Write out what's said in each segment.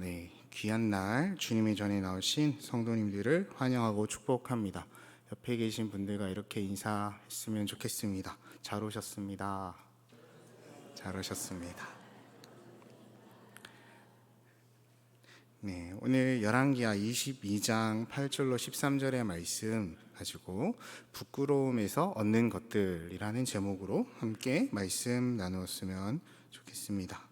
네. 귀한 날 주님의 전에 나오신 성도님들을 환영하고 축복합니다. 옆에 계신 분들과 이렇게 인사했으면 좋겠습니다. 잘 오셨습니다. 잘 오셨습니다. 네, 오늘 열왕기하 22장 8절로 13절의 말씀 가지고 부끄러움에서 얻는 것들이라는 제목으로 함께 말씀 나누었으면 좋겠습니다.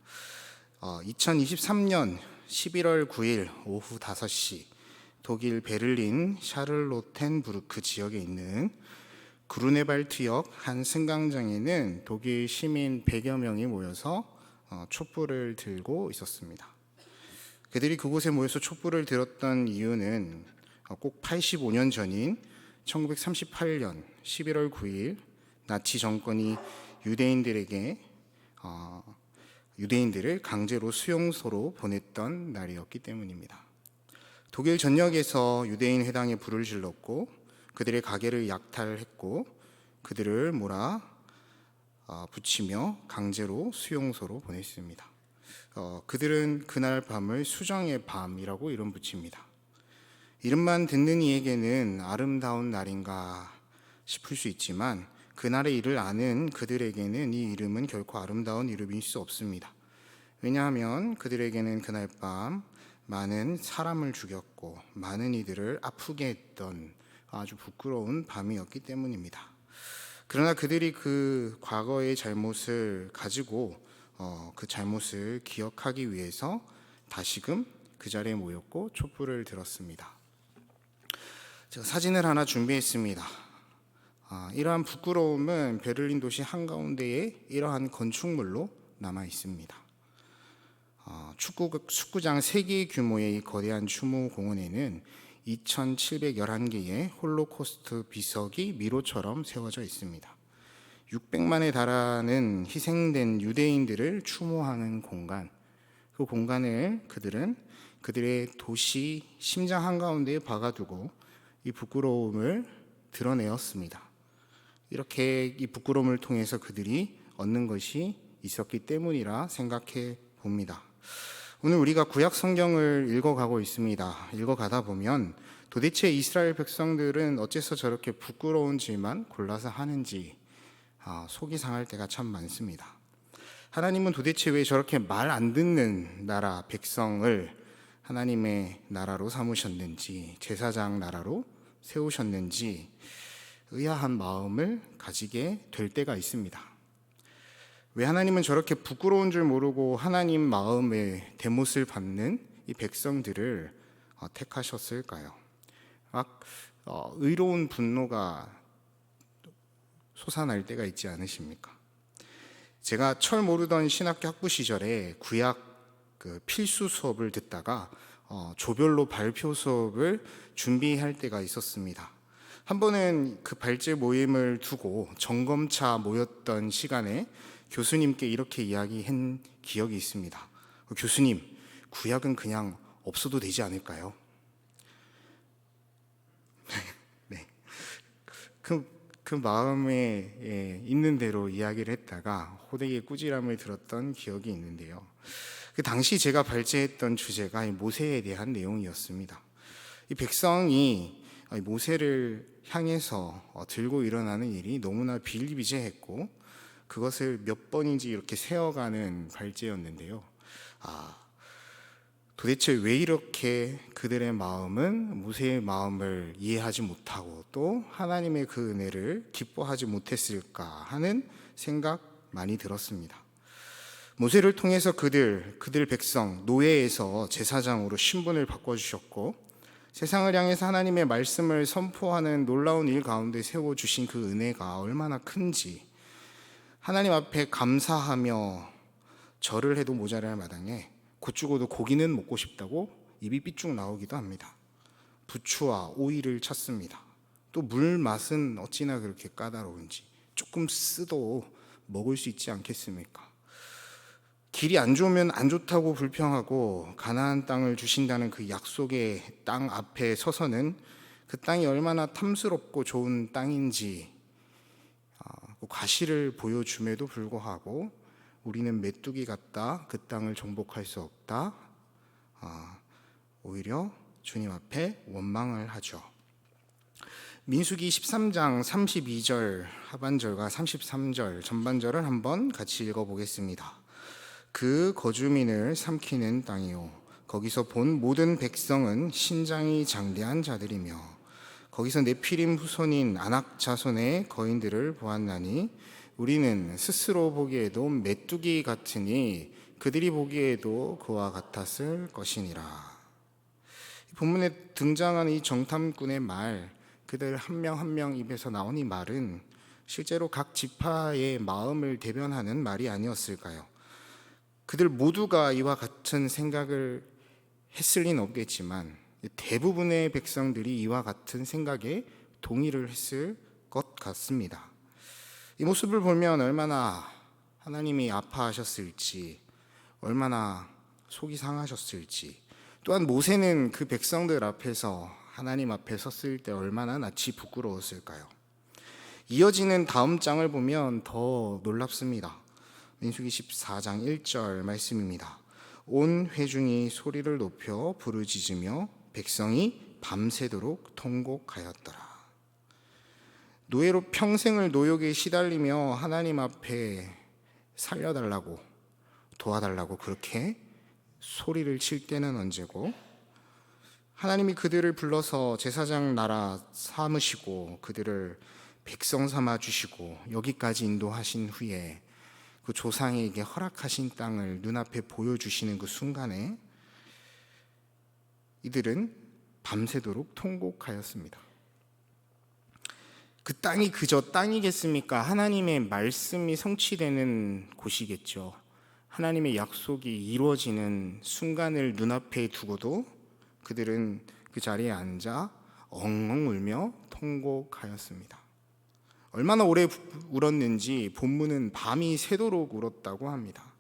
2023년 11월 9일 오후 5시 독일 베를린 샤를로텐부르크 지역에 있는 그루네발트역 한 승강장에는 독일 시민 100여 명이 모여서 촛불을 들고 있었습니다. 그들이 그곳에 모여서 촛불을 들었던 이유는 꼭 85년 전인 1938년 11월 9일 나치 정권이 유대인들을 강제로 수용소로 보냈던 날이었기 때문입니다. 독일 전역에서 유대인 회당에 불을 질렀고 그들의 가게를 약탈했고 그들을 붙이며 강제로 수용소로 보냈습니다. 그들은 그날 밤을 수정의 밤이라고 이름 붙입니다. 이름만 듣는 이에게는 아름다운 날인가 싶을 수 있지만 그날의 일을 아는 그들에게는 이 이름은 결코 아름다운 이름일 수 없습니다. 왜냐하면 그들에게는 그날 밤 많은 사람을 죽였고 많은 이들을 아프게 했던 아주 부끄러운 밤이었기 때문입니다. 그러나 그들이 그 과거의 잘못을 가지고 그 잘못을 기억하기 위해서 다시금 그 자리에 모였고 촛불을 들었습니다. 제가 사진을 하나 준비했습니다. 이러한 부끄러움은 베를린 도시 한가운데에 이러한 건축물로 남아 있습니다. 축구장 3개 규모의 이 거대한 추모 공원에는 2,711개의 홀로코스트 비석이 미로처럼 세워져 있습니다. 600만에 달하는 희생된 유대인들을 추모하는 공간, 그 공간을 그들은 그들의 도시 심장 한가운데에 박아두고 이 부끄러움을 드러내었습니다. 이렇게 이 부끄러움을 통해서 그들이 얻는 것이 있었기 때문이라 생각해 봅니다. 오늘 우리가 구약 성경을 읽어가고 있습니다. 읽어가다 보면 도대체 이스라엘 백성들은 어째서 저렇게 부끄러운 질만 골라서 하는지 속이 상할 때가 참 많습니다. 하나님은 도대체 왜 저렇게 말 안 듣는 나라 백성을 하나님의 나라로 삼으셨는지, 제사장 나라로 세우셨는지 의아한 마음을 가지게 될 때가 있습니다. 왜 하나님은 저렇게 부끄러운 줄 모르고 하나님 마음의 대못을 받는 이 백성들을 택하셨을까요? 의로운 분노가 솟아날 때가 있지 않으십니까? 제가 철 모르던 신학교 학부 시절에 구약 필수 수업을 듣다가 조별로 발표 수업을 준비할 때가 있었습니다. 한 번은 그 발제 모임을 두고 점검차 모였던 시간에 교수님께 이렇게 이야기한 기억이 있습니다. 교수님, 구약은 그냥 없어도 되지 않을까요? 네. 그 마음에 있는 대로 이야기를 했다가 호되게 꾸지람을 들었던 기억이 있는데요. 그 당시 제가 발제했던 주제가 모세에 대한 내용이었습니다. 이 백성이 모세를 향해서 들고 일어나는 일이 너무나 비일비재했고 그것을 몇 번인지 이렇게 세어가는 발제였는데요. 도대체 왜 이렇게 그들의 마음은 모세의 마음을 이해하지 못하고 또 하나님의 그 은혜를 기뻐하지 못했을까 하는 생각 많이 들었습니다. 모세를 통해서 그들 백성 노예에서 제사장으로 신분을 바꿔주셨고 세상을 향해서 하나님의 말씀을 선포하는 놀라운 일 가운데 세워주신 그 은혜가 얼마나 큰지 하나님 앞에 감사하며 절을 해도 모자랄 마당에 곧 죽어도 고기는 먹고 싶다고 입이 삐쭉 나오기도 합니다. 부추와 오이를 찾습니다. 또 물 맛은 어찌나 그렇게 까다로운지 조금 쓰도 먹을 수 있지 않겠습니까? 길이 안 좋으면 안 좋다고 불평하고 가나안 땅을 주신다는 그 약속의 땅 앞에 서서는 그 땅이 얼마나 탐스럽고 좋은 땅인지 과시를 보여줌에도 불구하고 우리는 메뚜기 같다, 그 땅을 정복할 수 없다, 오히려 주님 앞에 원망을 하죠. 민수기 13장 32절 하반절과 33절 전반절을 한번 같이 읽어보겠습니다. 그 거주민을 삼키는 땅이요 거기서 본 모든 백성은 신장이 장대한 자들이며 거기서 네피림 후손인 아낙 자손의 거인들을 보았나니 우리는 스스로 보기에도 메뚜기 같으니 그들이 보기에도 그와 같았을 것이니라. 본문에 등장하는 이 정탐꾼의 말, 그들 한 명 한 명 입에서 나온 이 말은 실제로 각 지파의 마음을 대변하는 말이 아니었을까요? 그들 모두가 이와 같은 생각을 했을 리는 없겠지만 대부분의 백성들이 이와 같은 생각에 동의를 했을 것 같습니다. 이 모습을 보면 얼마나 하나님이 아파하셨을지, 얼마나 속이 상하셨을지, 또한 모세는 그 백성들 앞에서 하나님 앞에 섰을 때 얼마나 낯이 부끄러웠을까요? 이어지는 다음 장을 보면 더 놀랍습니다. 민수기 14장 1절 말씀입니다. 온 회중이 소리를 높여 부르짖으며 백성이 밤새도록 통곡하였더라. 노예로 평생을 노역에 시달리며 하나님 앞에 살려달라고, 도와달라고 그렇게 소리를 칠 때는 언제고, 하나님이 그들을 불러서 제사장 나라 삼으시고 그들을 백성 삼아 주시고 여기까지 인도하신 후에 그 조상에게 허락하신 땅을 눈앞에 보여주시는 그 순간에 이들은 밤새도록 통곡하였습니다. 그 땅이 그저 땅이겠습니까? 하나님의 말씀이 성취되는 곳이겠죠. 하나님의 약속이 이루어지는 순간을 눈앞에 두고도 그들은 그 자리에 앉아 엉엉 울며 통곡하였습니다. 얼마나 오래 울었는지 본문은 밤이 새도록 울었다고 합니다.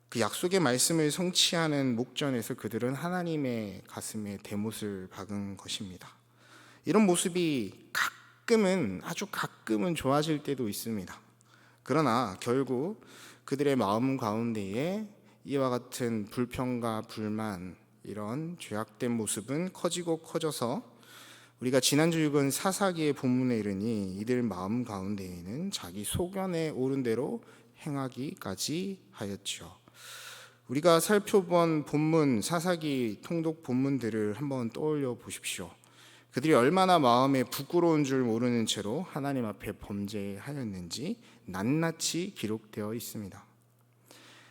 그 약속의 말씀을 성취하는 목전에서 그들은 하나님의 가슴에 대못을 박은 것입니다. 이런 모습이 가끔은, 아주 가끔은 좋아질 때도 있습니다. 그러나 결국 그들의 마음 가운데에 이와 같은 불평과 불만, 이런 죄악된 모습은 커지고 커져서 우리가 지난주 읽은 사사기의 본문에 이르니 이들 마음 가운데에는 자기 소견에 오른 대로 행하기까지 하였죠. 우리가 살펴본 본문, 사사기 통독 본문들을 한번 떠올려 보십시오. 그들이 얼마나 마음에 부끄러운 줄 모르는 채로 하나님 앞에 범죄하였는지 낱낱이 기록되어 있습니다.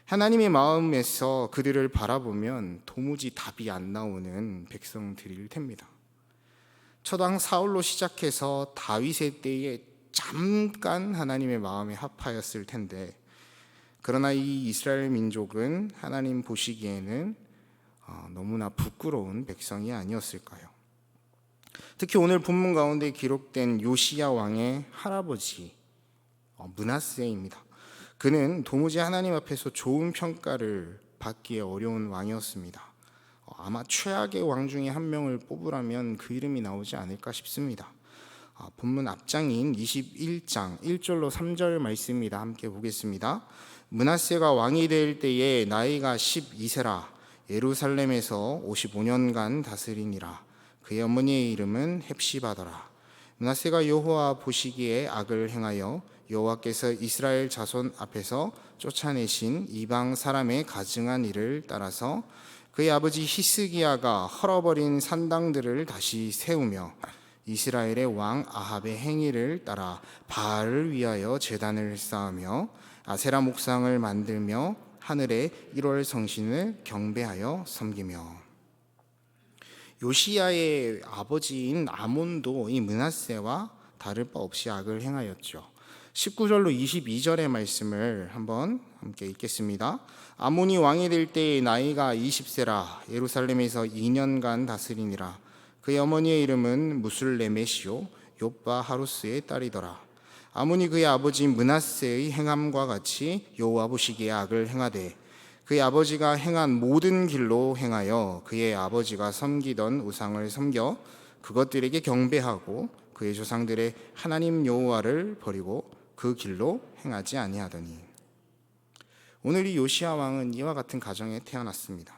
하나님의 마음에서 그들을 바라보면 도무지 답이 안 나오는 백성들일 텐니다. 첫왕 사울로 시작해서 다윗의 때에 잠깐 하나님의 마음에 합하였을 텐데, 그러나 이 이스라엘 민족은 하나님 보시기에는 너무나 부끄러운 백성이 아니었을까요? 특히 오늘 본문 가운데 기록된 요시야 왕의 할아버지 므낫세입니다. 그는 도무지 하나님 앞에서 좋은 평가를 받기에 어려운 왕이었습니다. 아마 최악의 왕 중에 한 명을 뽑으라면 그 이름이 나오지 않을까 싶습니다. 본문 앞장인 21장 1절로 3절 말씀입니다. 함께 보겠습니다. 므낫세가 왕이 될 때에 나이가 12세라 예루살렘에서 55년간 다스리니라. 그의 어머니의 이름은 헵시바더라. 므낫세가 여호와 보시기에 악을 행하여 여호와께서 이스라엘 자손 앞에서 쫓아내신 이방 사람의 가증한 일을 따라서 그의 아버지 히스기야가 헐어버린 산당들을 다시 세우며 이스라엘의 왕 아합의 행위를 따라 바알을 위하여 제단을 쌓으며 아세라 목상을 만들며 하늘의 1월 성신을 경배하여 섬기며. 요시야의 아버지인 아몬도 이 므낫세와 다를 바 없이 악을 행하였죠. 19절로 22절의 말씀을 한번 함께 읽겠습니다. 아몬이 왕이 될 때의 나이가 20세라 예루살렘에서 2년간 다스리니라. 그의 어머니의 이름은 무술레메시오 욥바 하루스의 딸이더라. 아몬이 그의 아버지 므낫세의 행함과 같이 여호와 보시기에 악을 행하되 그의 아버지가 행한 모든 길로 행하여 그의 아버지가 섬기던 우상을 섬겨 그것들에게 경배하고 그의 조상들의 하나님 여호와를 버리고 그 길로 행하지 아니하더니. 오늘 이 요시야 왕은 이와 같은 가정에 태어났습니다.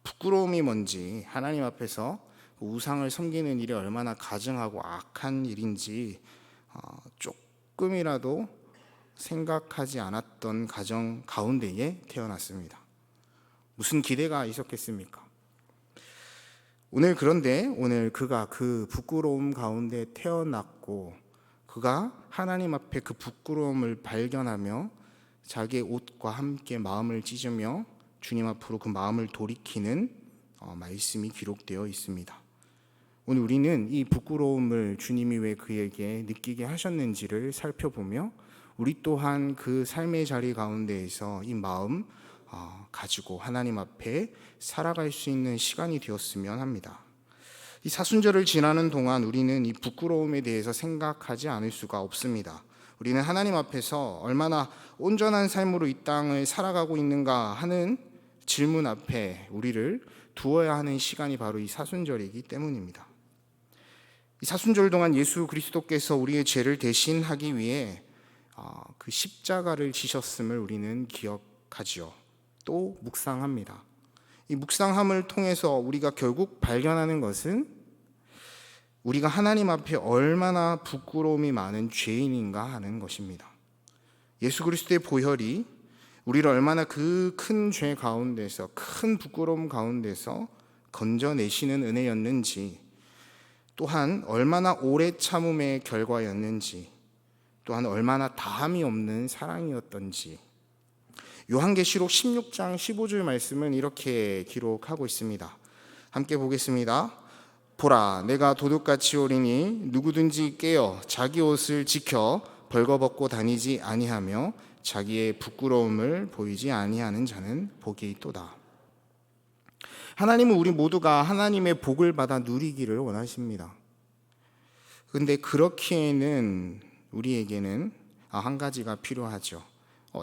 부끄러움이 뭔지, 하나님 앞에서 우상을 섬기는 일이 얼마나 가증하고 악한 일인지 조금이라도 생각하지 않았던 가정 가운데에 태어났습니다. 무슨 기대가 있었겠습니까? 그런데 오늘 그가 그 부끄러움 가운데 태어났고, 그가 하나님 앞에 그 부끄러움을 발견하며 자기의 옷과 함께 마음을 찢으며 주님 앞으로 그 마음을 돌이키는 말씀이 기록되어 있습니다. 오늘 우리는 이 부끄러움을 주님이 왜 그에게 느끼게 하셨는지를 살펴보며 우리 또한 그 삶의 자리 가운데에서 이 마음 가지고 하나님 앞에 살아갈 수 있는 시간이 되었으면 합니다. 이 사순절을 지나는 동안 우리는 이 부끄러움에 대해서 생각하지 않을 수가 없습니다. 우리는 하나님 앞에서 얼마나 온전한 삶으로 이 땅을 살아가고 있는가 하는 질문 앞에 우리를 두어야 하는 시간이 바로 이 사순절이기 때문입니다. 이 사순절 동안 예수 그리스도께서 우리의 죄를 대신하기 위해 그 십자가를 지셨음을 우리는 기억하지요. 또 묵상합니다. 이 묵상함을 통해서 우리가 결국 발견하는 것은 우리가 하나님 앞에 얼마나 부끄러움이 많은 죄인인가 하는 것입니다. 예수 그리스도의 보혈이 우리를 얼마나 그 큰 죄 가운데서, 큰 부끄러움 가운데서 건져내시는 은혜였는지, 또한 얼마나 오래 참음의 결과였는지, 또한 얼마나 다함이 없는 사랑이었던지, 요한계시록 16장 15절 말씀은 이렇게 기록하고 있습니다. 함께 보겠습니다. 보라, 내가 도둑같이 오리니 누구든지 깨어 자기 옷을 지켜 벌거벗고 다니지 아니하며 자기의 부끄러움을 보이지 아니하는 자는 복이 있도다. 하나님은 우리 모두가 하나님의 복을 받아 누리기를 원하십니다. 그런데 그렇기에는 우리에게는 한 가지가 필요하죠.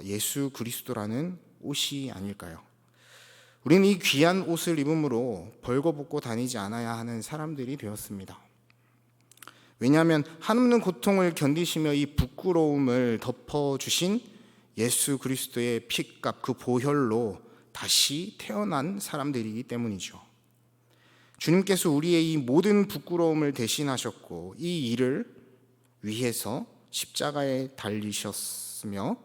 예수 그리스도라는 옷이 아닐까요? 우리는 이 귀한 옷을 입음으로 벌거벗고 다니지 않아야 하는 사람들이 되었습니다. 왜냐하면 한없는 고통을 견디시며 이 부끄러움을 덮어주신 예수 그리스도의 피값, 그 보혈로 다시 태어난 사람들이기 때문이죠. 주님께서 우리의 이 모든 부끄러움을 대신하셨고 이 일을 위해서 십자가에 달리셨으며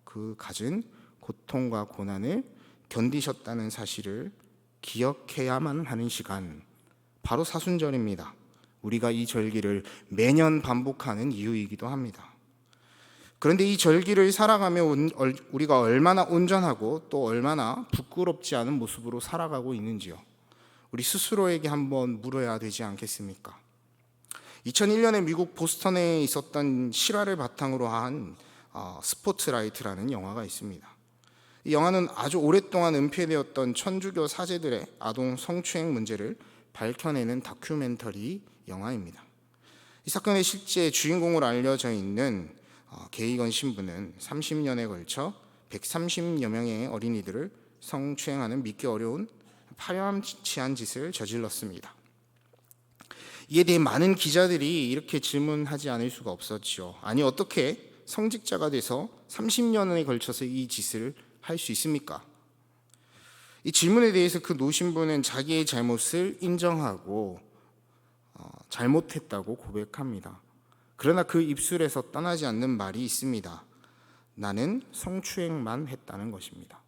그 갖은 고통과 고난을 견디셨다는 사실을 기억해야만 하는 시간, 바로 사순절입니다. 우리가 이 절기를 매년 반복하는 이유이기도 합니다. 그런데 이 절기를 살아가며 우리가 얼마나 온전하고 또 얼마나 부끄럽지 않은 모습으로 살아가고 있는지요, 우리 스스로에게 한번 물어야 되지 않겠습니까? 2001년에 미국 보스턴에 있었던 실화를 바탕으로 한 스포트라이트라는 영화가 있습니다. 이 영화는 아주 오랫동안 은폐되었던 천주교 사제들의 아동 성추행 문제를 밝혀내는 다큐멘터리 영화입니다. 이 사건의 실제 주인공으로 알려져 있는 게이건 신부는 30년에 걸쳐 130여 명의 어린이들을 성추행하는 믿기 어려운 파렴치한 짓을 저질렀습니다. 이에 대해 많은 기자들이 이렇게 질문하지 않을 수가 없었죠. 아니, 어떻게 성직자가 돼서 30년에 걸쳐서 이 짓을 할 수 있습니까? 이 질문에 대해서 그 노신부는 자기의 잘못을 인정하고 잘못했다고 고백합니다. 그러나 그 입술에서 떠나지 않는 말이 있습니다. 나는 성추행만 했다는 것입니다.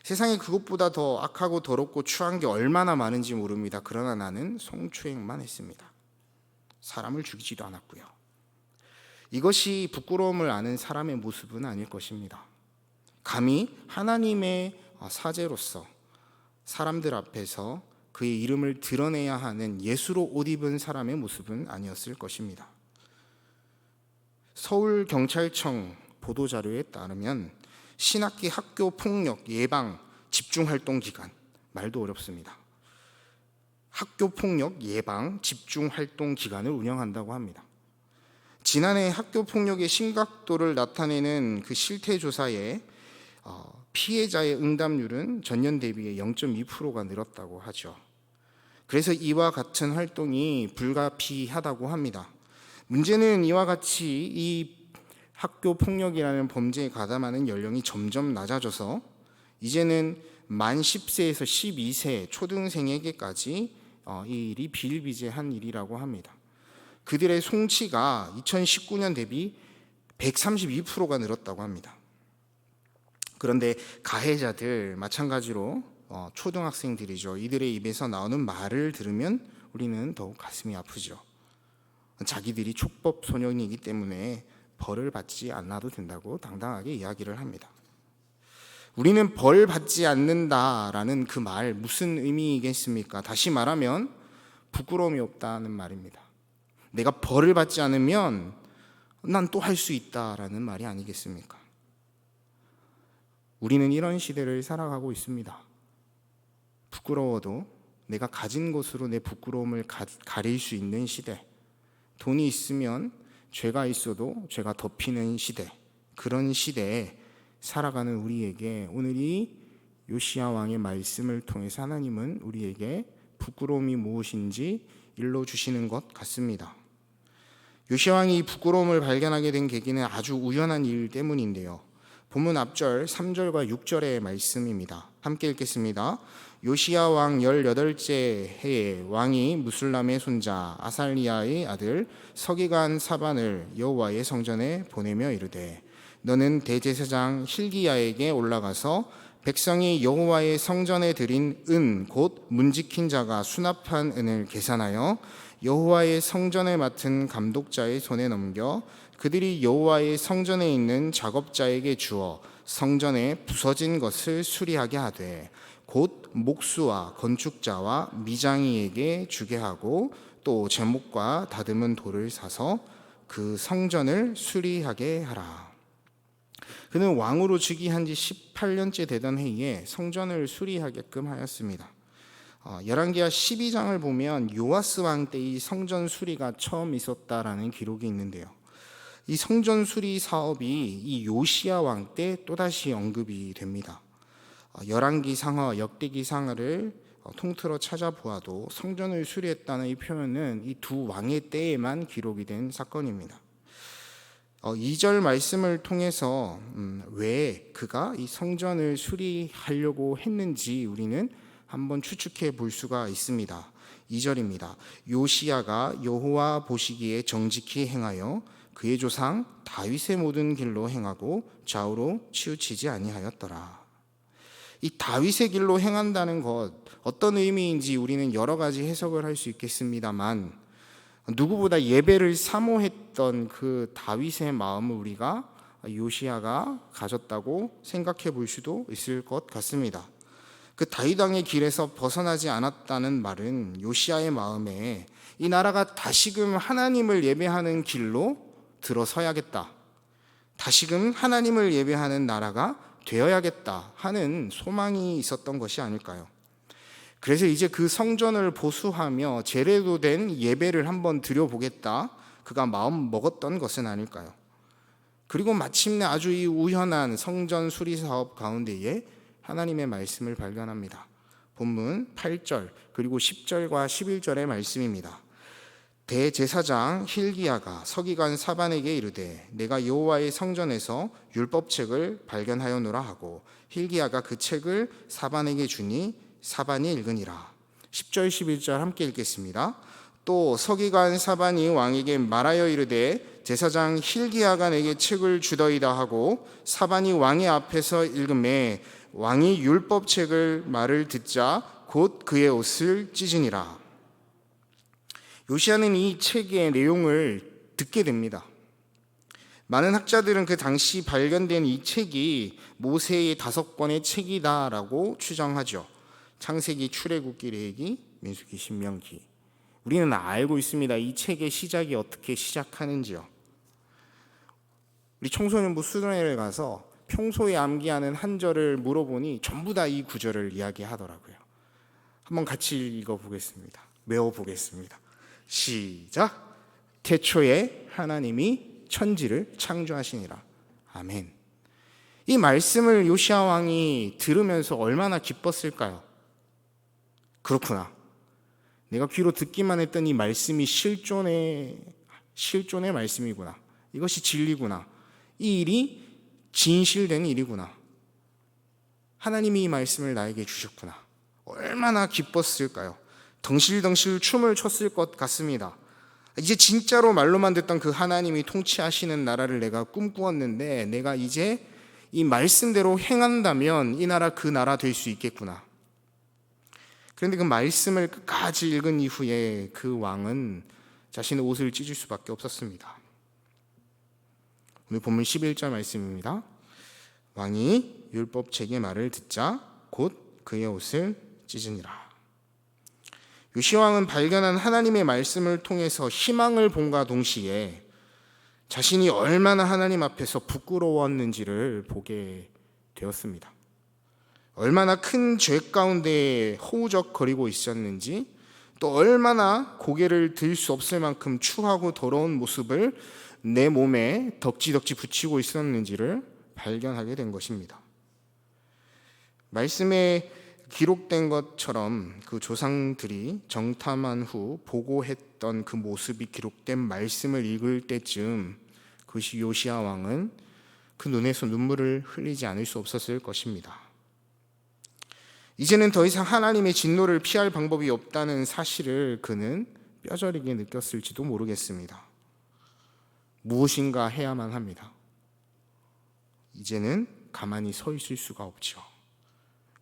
세상에 그것보다 더 악하고 더럽고 추한 게 얼마나 많은지 모릅니다. 그러나 나는 성추행만 했습니다. 사람을 죽이지도 않았고요. 이것이 부끄러움을 아는 사람의 모습은 아닐 것입니다. 감히 하나님의 사제로서 사람들 앞에서 그의 이름을 드러내야 하는 예수로 옷 입은 사람의 모습은 아니었을 것입니다. 서울경찰청 보도자료에 따르면 신학기 학교 폭력 예방 집중활동 기간, 말도 어렵습니다. 학교 폭력 예방 집중활동 기간을 운영한다고 합니다. 지난해 학교 폭력의 심각도를 나타내는 그 실태조사에 피해자의 응답률은 전년 대비해 0.2%가 늘었다고 하죠. 그래서 이와 같은 활동이 불가피하다고 합니다. 문제는 이와 같이 이 학교 폭력이라는 범죄에 가담하는 연령이 점점 낮아져서 이제는 만 10세에서 12세 초등생에게까지 이 일이 비일비재한 일이라고 합니다. 그들의 송치가 2019년 대비 132%가 늘었다고 합니다. 그런데 가해자들 마찬가지로 초등학생들이죠. 이들의 입에서 나오는 말을 들으면 우리는 더욱 가슴이 아프죠. 자기들이 촉법 소년이기 때문에 벌을 받지 않아도 된다고 당당하게 이야기를 합니다. 우리는 벌 받지 않는다라는 그 말 무슨 의미이겠습니까? 다시 말하면 부끄러움이 없다는 말입니다. 내가 벌을 받지 않으면 난 또 할 수 있다라는 말이 아니겠습니까? 우리는 이런 시대를 살아가고 있습니다. 부끄러워도 내가 가진 것으로 내 부끄러움을 가릴 수 있는 시대, 돈이 있으면 죄가 있어도 죄가 덮이는 시대, 그런 시대에 살아가는 우리에게 오늘 이 요시야 왕의 말씀을 통해서 하나님은 우리에게 부끄러움이 무엇인지 일러주시는 것 같습니다. 요시야 왕이 이 부끄러움을 발견하게 된 계기는 아주 우연한 일 때문인데요. 본문 앞절 3절과 6절의 말씀입니다. 함께 읽겠습니다. 요시야 왕 18째 해에 왕이 무술람의 손자 아살리야의 아들 서기관 사반을 여호와의 성전에 보내며 이르되 너는 대제사장 hil기야에게 올라가서 백성이 여호와의 성전에 드린 은 곧 문지킨 자가 수납한 은을 계산하여 여호와의 성전을 맡은 감독자의 손에 넘겨 그들이 여호와의 성전에 있는 작업자에게 주어 성전에 부서진 것을 수리하게 하되 곧 목수와 건축자와 미장이에게 주게 하고 또 제목과 다듬은 돌을 사서 그 성전을 수리하게 하라. 그는 왕으로 즉위한 지 18년째 되던 해에 성전을 수리하게끔 하였습니다. 열왕기하 12장을 보면 요아스 왕 때 이 성전 수리가 처음 있었다라는 기록이 있는데요. 이 성전 수리 사업이 이 요시야 왕 때 또다시 언급이 됩니다. 열왕기상하, 역대기상하를 통틀어 찾아보아도 성전을 수리했다는 이 표현은 이 두 왕의 때에만 기록이 된 사건입니다. 2절 말씀을 통해서 왜 그가 이 성전을 수리하려고 했는지 우리는 한번 추측해 볼 수가 있습니다. 2절입니다. 요시야가 여호와 보시기에 정직히 행하여 그의 조상 다윗의 모든 길로 행하고 좌우로 치우치지 아니하였더라. 이 다윗의 길로 행한다는 것 어떤 의미인지 우리는 여러 가지 해석을 할 수 있겠습니다만 누구보다 예배를 사모했던 그 다윗의 마음을 우리가 요시야가 가졌다고 생각해 볼 수도 있을 것 같습니다. 그 다윗 왕의 길에서 벗어나지 않았다는 말은 요시야의 마음에 이 나라가 다시금 하나님을 예배하는 길로 들어서야겠다, 다시금 하나님을 예배하는 나라가 되어야겠다 하는 소망이 있었던 것이 아닐까요? 그래서 이제 그 성전을 보수하며 제대로 된 예배를 한번 드려보겠다, 그가 마음 먹었던 것은 아닐까요? 그리고 마침내 아주 이 우연한 성전 수리 사업 가운데에 하나님의 말씀을 발견합니다. 본문 8절 그리고 10절과 11절의 말씀입니다. 대제사장 hil기야가 서기관 사반에게 이르되 내가 여호와의 성전에서 율법책을 발견하였노라 하고 hil기야가 그 책을 사반에게 주니 사반이 읽으니라. 10절 11절 함께 읽겠습니다. 또 서기관 사반이 왕에게 말하여 이르되 제사장 hil기야가 내게 책을 주더이다 하고 사반이 왕의 앞에서 읽음에 왕이 율법책을 말을 듣자 곧 그의 옷을 찢으니라. 요시야는 이 책의 내용을 듣게 됩니다. 많은 학자들은 그 당시 발견된 이 책이 모세의 5권의 책이다라고 추정하죠. 창세기, 출애굽기, 레위기, 민수기, 신명기. 우리는 알고 있습니다. 이 책의 시작이 어떻게 시작하는지요. 우리 청소년부 수련회를 가서 평소에 암기하는 한 절을 물어보니 전부 다 이 구절을 이야기하더라고요. 한번 같이 읽어보겠습니다. 외워보겠습니다. 시작. 태초에 하나님이 천지를 창조하시니라. 아멘. 이 말씀을 요시야 왕이 들으면서 얼마나 기뻤을까요? 그렇구나, 내가 귀로 듣기만 했던 이 말씀이 실존의 말씀이구나, 이것이 진리구나, 이 일이 진실된 일이구나. 하나님이 이 말씀을 나에게 주셨구나. 얼마나 기뻤을까요? 덩실덩실 춤을 췄을 것 같습니다. 이제 진짜로 말로만 듣던 그 하나님이 통치하시는 나라를 내가 꿈꾸었는데 내가 이제 이 말씀대로 행한다면 이 나라 그 나라 될 수 있겠구나. 그런데 그 말씀을 끝까지 읽은 이후에 그 왕은 자신의 옷을 찢을 수밖에 없었습니다. 오늘 본문 11절 말씀입니다. 왕이 율법책의 말을 듣자 곧 그의 옷을 찢으니라. 요시야 왕은 발견한 하나님의 말씀을 통해서 희망을 본과 동시에 자신이 얼마나 하나님 앞에서 부끄러웠는지를 보게 되었습니다. 얼마나 큰 죄 가운데 허우적거리고 있었는지, 또 얼마나 고개를 들 수 없을 만큼 추하고 더러운 모습을 내 몸에 덕지덕지 붙이고 있었는지를 발견하게 된 것입니다. 말씀에 기록된 것처럼 그 조상들이 정탐한 후 보고했던 그 모습이 기록된 말씀을 읽을 때쯤 그것이 요시야 왕은 그 눈에서 눈물을 흘리지 않을 수 없었을 것입니다. 이제는 더 이상 하나님의 진노를 피할 방법이 없다는 사실을 그는 뼈저리게 느꼈을지도 모르겠습니다. 무엇인가 해야만 합니다. 이제는 가만히 서 있을 수가 없죠.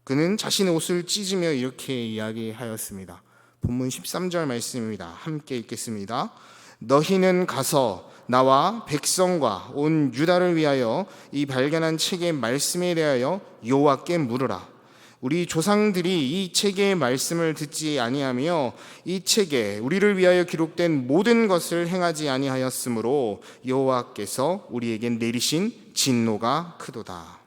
그는 자신의 옷을 찢으며 이렇게 이야기하였습니다. 본문 13절 말씀입니다. 함께 읽겠습니다. 너희는 가서 나와 백성과 온 유다를 위하여 이 발견한 책의 말씀에 대하여 여호와께 물으라. 우리 조상들이 이 책의 말씀을 듣지 아니하며 이 책에 우리를 위하여 기록된 모든 것을 행하지 아니하였으므로 여호와께서 우리에게 내리신 진노가 크도다.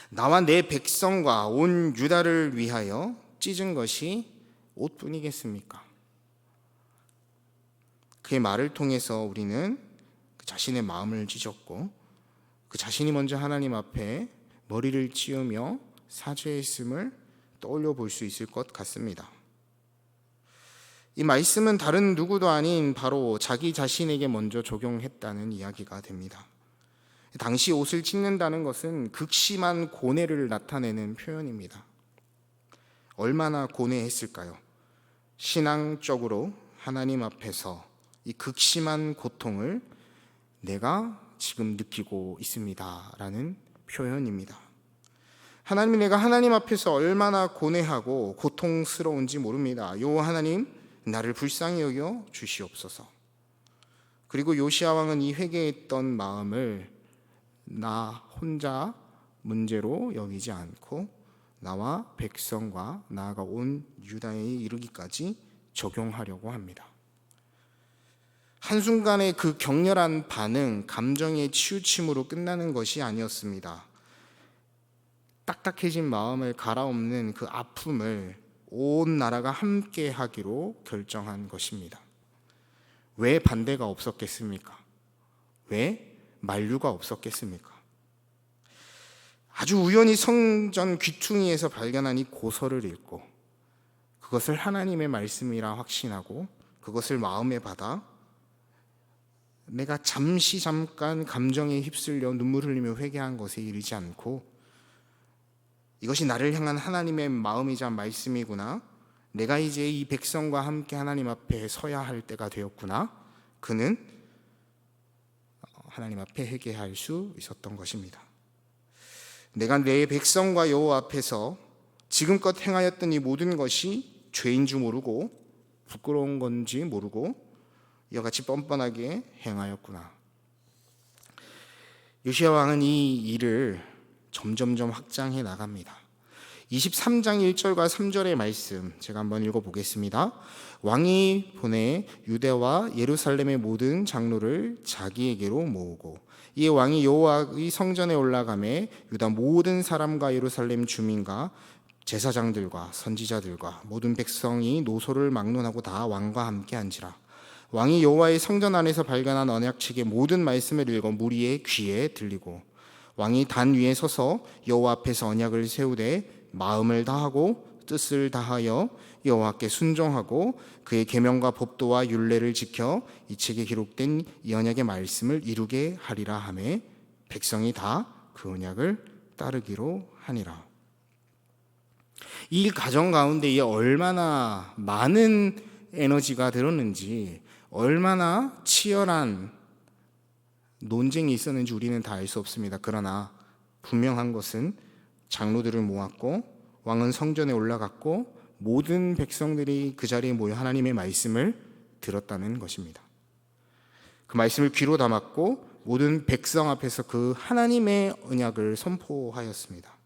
나와 내 백성과 온 유다를 위하여 찢은 것이 옷뿐이겠습니까? 그의 말을 통해서 우리는 그 자신의 마음을 찢었고 그 자신이 먼저 하나님 앞에 머리를 찌우며 사죄했음을 떠올려 볼 수 있을 것 같습니다. 이 말씀은 다른 누구도 아닌 바로 자기 자신에게 먼저 적용했다는 이야기가 됩니다. 당시 옷을 찢는다는 것은 극심한 고뇌를 나타내는 표현입니다. 얼마나 고뇌했을까요? 신앙적으로 하나님 앞에서 이 극심한 고통을 내가 지금 느끼고 있습니다 라는 표현입니다. 하나님, 내가 하나님 앞에서 얼마나 고뇌하고 고통스러운지 모릅니다. 요 하나님, 나를 불쌍히 여겨 주시옵소서. 그리고 요시야 왕은 이 회개했던 마음을 나 혼자 문제로 여기지 않고 나와 백성과 나아가 온 유다에 이르기까지 적용하려고 합니다. 한순간의 그 격렬한 반응, 감정의 치우침으로 끝나는 것이 아니었습니다. 딱딱해진 마음을 갈아엎는 그 아픔을 온 나라가 함께 하기로 결정한 것입니다. 왜 반대가 없었겠습니까? 왜 만류가 없었겠습니까? 아주 우연히 성전 귀퉁이에서 발견한 이 고서를 읽고 그것을 하나님의 말씀이라 확신하고 그것을 마음에 받아 내가 잠깐 감정에 휩쓸려 눈물 흘리며 회개한 것에 이르지 않고 이것이 나를 향한 하나님의 마음이자 말씀이구나, 내가 이제 이 백성과 함께 하나님 앞에 서야 할 때가 되었구나, 그는 하나님 앞에 회개할 수 있었던 것입니다. 내가 내 백성과 여호와 앞에서 지금껏 행하였던 이 모든 것이 죄인 줄 모르고 부끄러운 건지 모르고 이와 같이 뻔뻔하게 행하였구나. 요시야 왕은 이 일을 점점점 확장해 나갑니다. 23장 1절과 3절의 말씀 제가 한번 읽어보겠습니다. 왕이 보내 유대와 예루살렘의 모든 장로를 자기에게로 모으고 이에 왕이 여호와의 성전에 올라가매 유다 모든 사람과 예루살렘 주민과 제사장들과 선지자들과 모든 백성이 노소를 막론하고 다 왕과 함께 앉으라. 왕이 여호와의 성전 안에서 발견한 언약책의 모든 말씀을 읽어 무리의 귀에 들리고 왕이 단 위에 서서 여호와 앞에서 언약을 세우되 마음을 다하고 뜻을 다하여 여호와께 순종하고 그의 계명과 법도와 율례를 지켜 이 책에 기록된 이 언약의 말씀을 이루게 하리라 하매 백성이 다 그 언약을 따르기로 하니라. 이 가정 가운데에 얼마나 많은 에너지가 들었는지, 얼마나 치열한 논쟁이 있었는지 우리는 다 알 수 없습니다. 그러나 분명한 것은 장로들을 모았고 왕은 성전에 올라갔고 모든 백성들이 그 자리에 모여 하나님의 말씀을 들었다는 것입니다. 그 말씀을 귀로 담았고 모든 백성 앞에서 그 하나님의 언약을 선포하였습니다.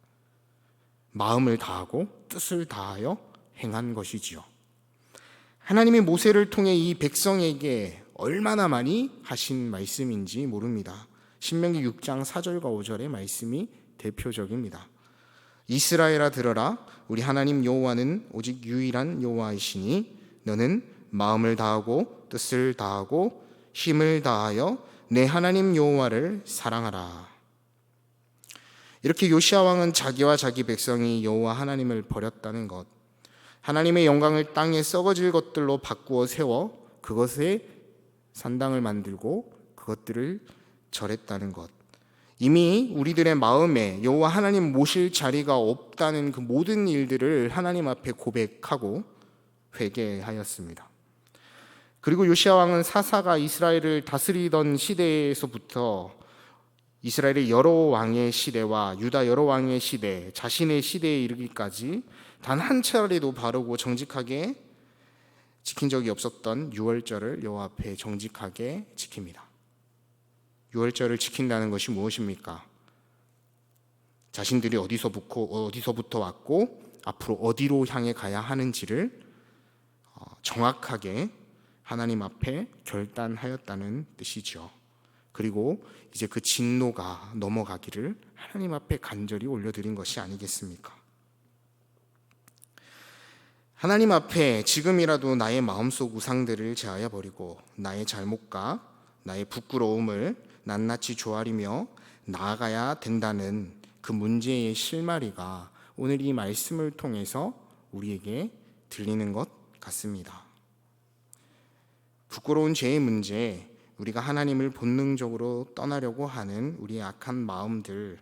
마음을 다하고 뜻을 다하여 행한 것이지요. 하나님이 모세를 통해 이 백성에게 얼마나 많이 하신 말씀인지 모릅니다. 신명기 6장 4절과 5절의 말씀이 대표적입니다. 이스라엘아 들어라, 우리 하나님 여호와는 오직 유일한 여호와이시니 너는 마음을 다하고 뜻을 다하고 힘을 다하여 내 하나님 여호와를 사랑하라. 이렇게 요시아 왕은 자기와 자기 백성이 여호와 하나님을 버렸다는 것, 하나님의 영광을 땅에 썩어질 것들로 바꾸어 세워 그것에 산당을 만들고 그것들을 절했다는 것, 이미 우리들의 마음에 여호와 하나님 모실 자리가 없다는 그 모든 일들을 하나님 앞에 고백하고 회개하였습니다. 그리고 요시아 왕은 사사가 이스라엘을 다스리던 시대에서부터 이스라엘의 여러 왕의 시대와 유다 여러 왕의 시대, 자신의 시대에 이르기까지 단 한 차례도 바르고 정직하게 지킨 적이 없었던 유월절을 여호와 앞에 정직하게 지킵니다. 유월절을 지킨다는 것이 무엇입니까? 자신들이 어디서부터 왔고 앞으로 어디로 향해 가야 하는지를 정확하게 하나님 앞에 결단하였다는 뜻이죠. 그리고 이제 그 진노가 넘어가기를 하나님 앞에 간절히 올려드린 것이 아니겠습니까? 하나님 앞에 지금이라도 나의 마음속 우상들을 제하여 버리고 나의 잘못과 나의 부끄러움을 낱낱이 조아리며 나아가야 된다는 그 문제의 실마리가 오늘 이 말씀을 통해서 우리에게 들리는 것 같습니다. 부끄러운 죄의 문제, 우리가 하나님을 본능적으로 떠나려고 하는 우리의 악한 마음들,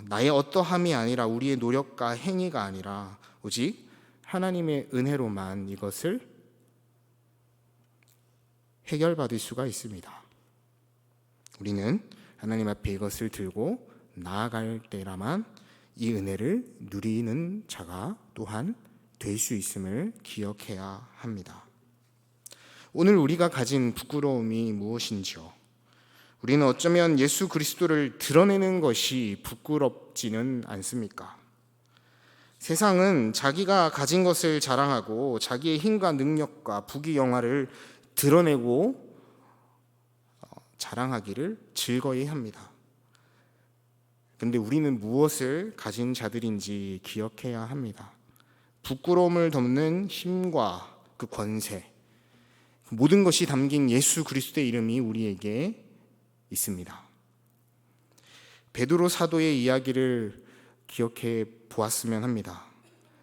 나의 어떠함이 아니라 우리의 노력과 행위가 아니라 오직 하나님의 은혜로만 이것을 해결받을 수가 있습니다. 우리는 하나님 앞에 이것을 들고 나아갈 때라만 이 은혜를 누리는 자가 또한 될 수 있음을 기억해야 합니다. 오늘 우리가 가진 부끄러움이 무엇인지요? 우리는 어쩌면 예수 그리스도를 드러내는 것이 부끄럽지는 않습니까? 세상은 자기가 가진 것을 자랑하고 자기의 힘과 능력과 부귀영화를 드러내고 자랑하기를 즐거이 합니다. 그런데 우리는 무엇을 가진 자들인지 기억해야 합니다. 부끄러움을 덮는 힘과 그 권세, 모든 것이 담긴 예수 그리스도의 이름이 우리에게 있습니다. 베드로 사도의 이야기를 기억해 보았으면 합니다.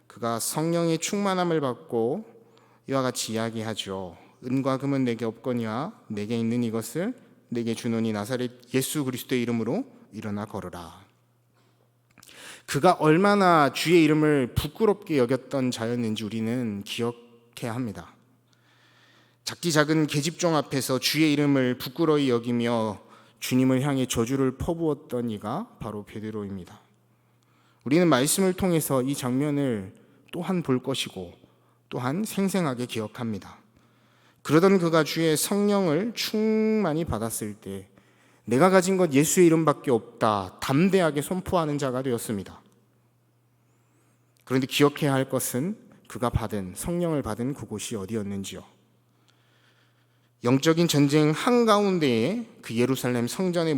그가 성령의 충만함을 받고 이와 같이 이야기하죠. 은과 금은 내게 없거니와 내게 있는 이것을 내게 주노니 나사렛 예수 그리스도의 이름으로 일어나 걸으라. 그가 얼마나 주의 이름을 부끄럽게 여겼던 자였는지 우리는 기억해야 합니다. 작디 작은 계집종 앞에서 주의 이름을 부끄러이 여기며 주님을 향해 저주를 퍼부었던 이가 바로 베드로입니다. 우리는 말씀을 통해서 이 장면을 또한 볼 것이고 또한 생생하게 기억합니다. 그러던 그가 주의 성령을 충만히 받았을 때 내가 가진 것 예수의 이름밖에 없다 담대하게 선포하는 자가 되었습니다. 그런데 기억해야 할 것은 그가 받은 성령을 받은 그곳이 어디였는지요. 영적인 전쟁 한가운데에 그 예루살렘 성전에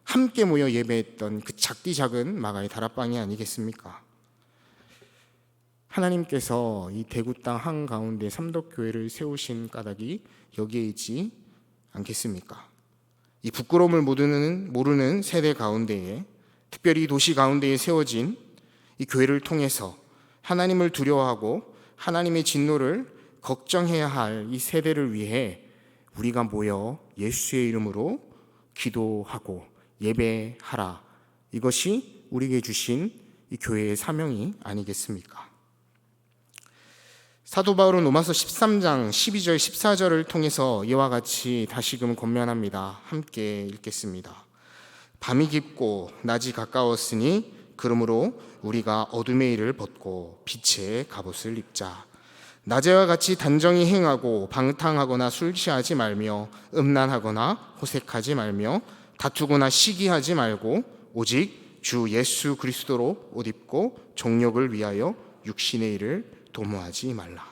함께 모여 예배했던 그 작디 작은 마가의 다락방이 아니겠습니까? 하나님께서 이 대구 땅 한가운데 삼덕교회를 세우신 까닭이 여기에 있지 않겠습니까? 이 부끄러움을 모르는 세대 가운데에, 특별히 도시 가운데에 세워진 이 교회를 통해서 하나님을 두려워하고 하나님의 진노를 걱정해야 할 이 세대를 위해 우리가 모여 예수의 이름으로 기도하고 예배하라. 이것이 우리에게 주신 이 교회의 사명이 아니겠습니까? 사도 바울은 로마서 13장 12절 14절을 통해서 이와 같이 다시금 권면합니다. 함께 읽겠습니다. 밤이 깊고 낮이 가까웠으니 그러므로 우리가 어둠의 일을 벗고 빛의 갑옷을 입자. 낮에와 같이 단정히 행하고 방탕하거나 술 취하지 말며 음란하거나 호색하지 말며 다투거나 시기하지 말고 오직 주 예수 그리스도로 옷 입고 정욕을 위하여 육신의 일을 도모하지 말라.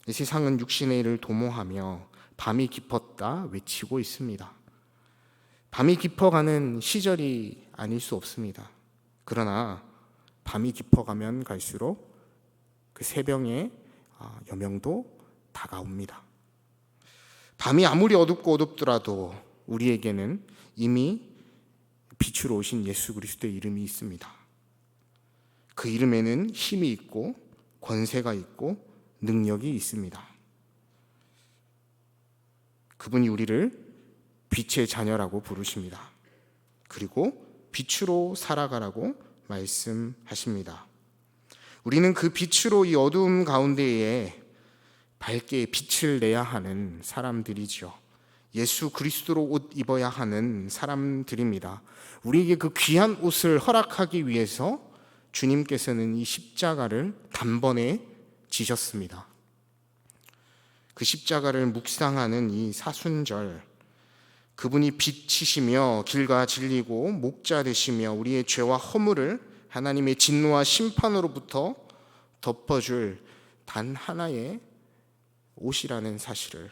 이 세상은 육신의 일을 도모하며 밤이 깊었다 외치고 있습니다. 밤이 깊어가는 시절이 아닐 수 없습니다. 그러나 밤이 깊어가면 갈수록 그 새벽의 여명도 다가옵니다. 밤이 아무리 어둡고 어둡더라도 우리에게는 이미 빛으로 오신 예수 그리스도의 이름이 있습니다. 그 이름에는 힘이 있고 권세가 있고 능력이 있습니다. 그분이 우리를 빛의 자녀라고 부르십니다. 그리고 빛으로 살아가라고 말씀하십니다. 우리는 그 빛으로 이 어두움 가운데에 밝게 빛을 내야 하는 사람들이죠. 예수 그리스도로 옷 입어야 하는 사람들입니다. 우리에게 그 귀한 옷을 허락하기 위해서 주님께서는 이 십자가를 단번에 지셨습니다. 그 십자가를 묵상하는 이 사순절, 그분이 빛이시며 길과 진리고 목자 되시며 우리의 죄와 허물을 하나님의 진노와 심판으로부터 덮어줄 단 하나의 옷이라는 사실을,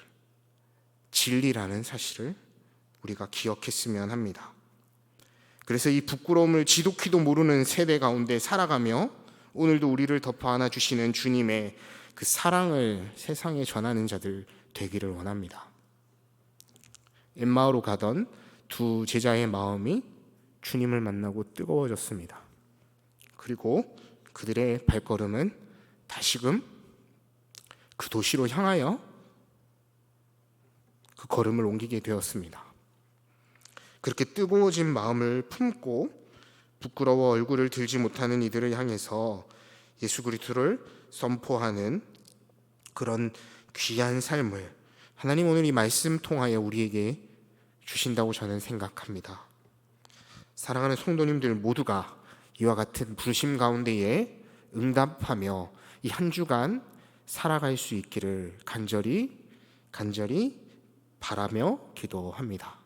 진리라는 사실을 우리가 기억했으면 합니다. 그래서 이 부끄러움을 지독히도 모르는 세대 가운데 살아가며 오늘도 우리를 덮어 안아주시는 주님의 그 사랑을 세상에 전하는 자들 되기를 원합니다. 엠마오로 가던 두 제자의 마음이 주님을 만나고 뜨거워졌습니다. 그리고 그들의 발걸음은 다시금 그 도시로 향하여 그 걸음을 옮기게 되었습니다. 그렇게 뜨거워진 마음을 품고 부끄러워 얼굴을 들지 못하는 이들을 향해서 예수 그리스도를 선포하는 그런 귀한 삶을 하나님 오늘 이 말씀 통하여 우리에게 주신다고 저는 생각합니다. 사랑하는 성도님들 모두가 이와 같은 부르심 가운데에 응답하며 이 한 주간 살아갈 수 있기를 간절히 바라며 기도합니다.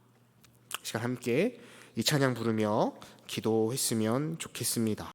시간 함께 이 찬양 부르며 기도했으면 좋겠습니다.